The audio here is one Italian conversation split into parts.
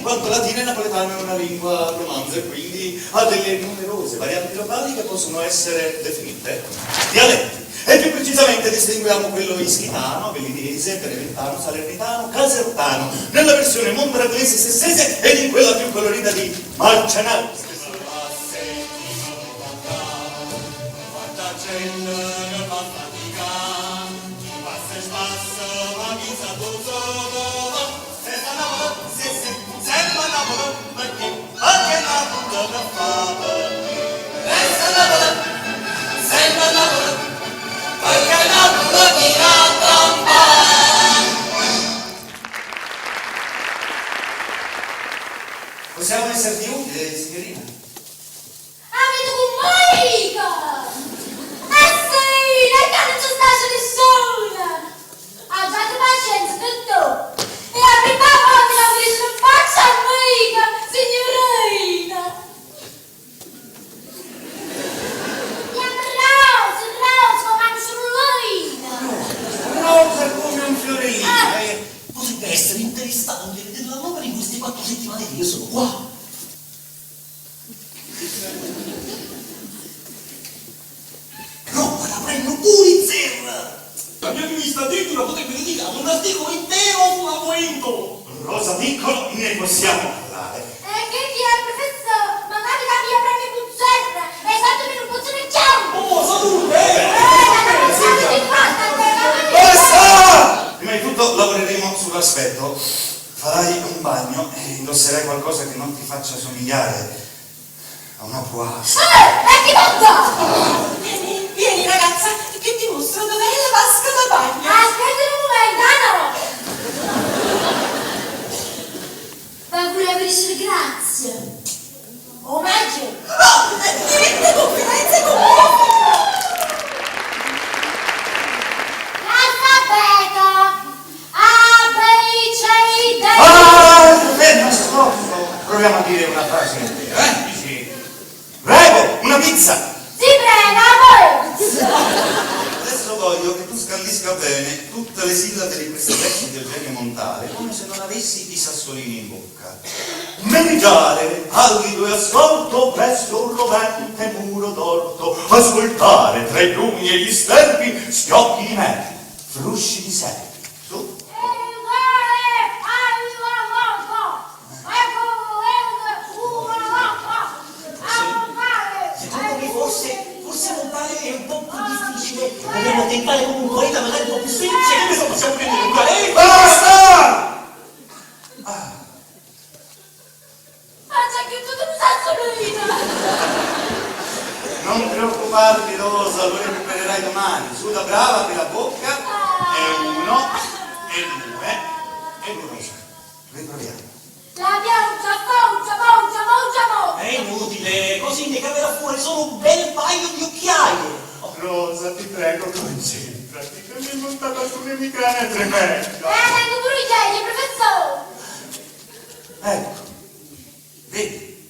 quanto latino e napoletano è una lingua romanza e quindi ha delle numerose varianti locali che possono essere definite dialetti. E più precisamente distinguiamo quello ischitano, vellinese, beneventano, salernitano, casertano, nella versione mondragonese, sessese ed in quella più colorita di Marcianello. Possiamo esserti utile, signorina? Avete un marica! Eh sì, lei che non ci sta nessuno! Abbiate pazienza, tutto! E la prima volta la volete non faccia amica, signorina! Andiamo Rosa, comando sull'ina! Rosa come un fiorellino! Potrebbe essere interessante vedere la nuova in queste 4 settimane che io sono qua. Roba la prendo Pulitzer! La mia rivista addirittura potrebbe dedicare un articolo intero sull'argomento. Rosa piccolo, ne possiamo parlare. Che è, professore? Magari la mia premio Pulitzer! Esatto, per un pozzo del ciao! Oh, salute! Basta! Prima di tutto lavoreremo sull'aspetto. Farai un bagno e indosserai qualcosa che non ti faccia somigliare a una poasa. Che botta! Vieni ragazza, che ti mostro dov'è la vasca da bagno. Aspetta un momento, no! Ma volevo dire grazie. Omaggio! Oh, dirette confidenze con me. L'alfabeto! A, B, C, D! Ferma, stop! Proviamo a dire una frase intera, Dici, prego, una pizza! Si prega, voi! Adesso voglio che tu scandisca bene tutte le sillabe di questi versi di Eugenio Montale, come se non avessi i sassolini in bocca. Meditare, pallido e ascolto, presso un rovente muro d'orto, ascoltare tra i bruni e gli sterpi, schiocchi di merli, frusci di serpi. Su? Secondo me forse Montale è un po' più difficile. Dobbiamo tentare con un poeta magari un po' più semplice. Che ne so, possiamo prendere un galè. Basta! Non preoccuparti, Rosa, lo recupererai domani. Suda brava per la bocca. E 1, e 2, e 2, Rosa. Riproviamo. La pioggia, foggia. È inutile, così ne caverà fuori solo un bel paio di occhiaie. Rosa, ti prego, concentrati, che mi è montata sull'emigrana tremenda. Tengo pure i geni, professore! Ecco, vedi,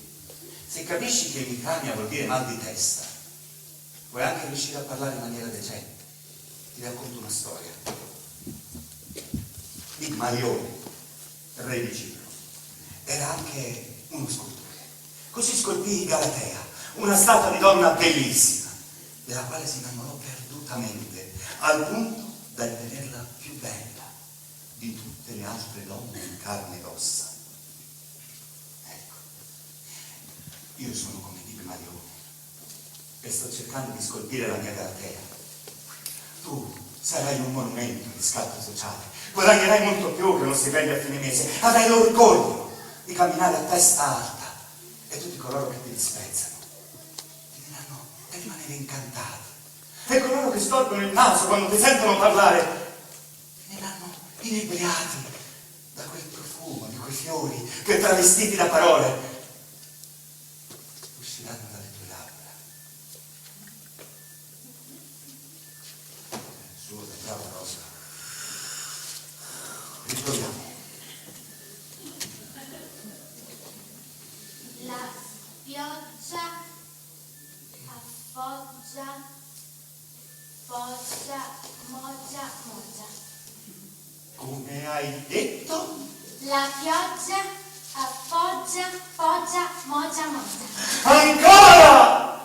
se capisci che emicrania vuol dire mal di testa, puoi anche riuscire a parlare in maniera decente. Ti racconto una storia. Pigmalione, re di Cipro, era anche uno scultore. Così scolpì Galatea, una statua di donna bellissima, della quale si innamorò perdutamente, al punto da ritenerla più bella di tutte le altre donne in carne ed ossa. Ecco, io sono come Pigmalione e sto cercando di scolpire la mia Galatea. Tu sarai un monumento di scatto sociale, guadagnerai molto più che uno stipendio a fine mese, avrai l'orgoglio di camminare a testa alta e tutti coloro che ti disprezzano ti diranno di rimanere incantati, e coloro che storcono il naso quando ti sentono parlare finiranno inebriati da quel profumo di quei fiori che, travestiti da parole, usciranno dalle tue labbra. Su, brava Rosa. Riproviamo. La pioggia affoggia, foggia, moggia. Come hai detto? La pioggia affoggia. Foggia, foggia, moggia, moggia. Ancora!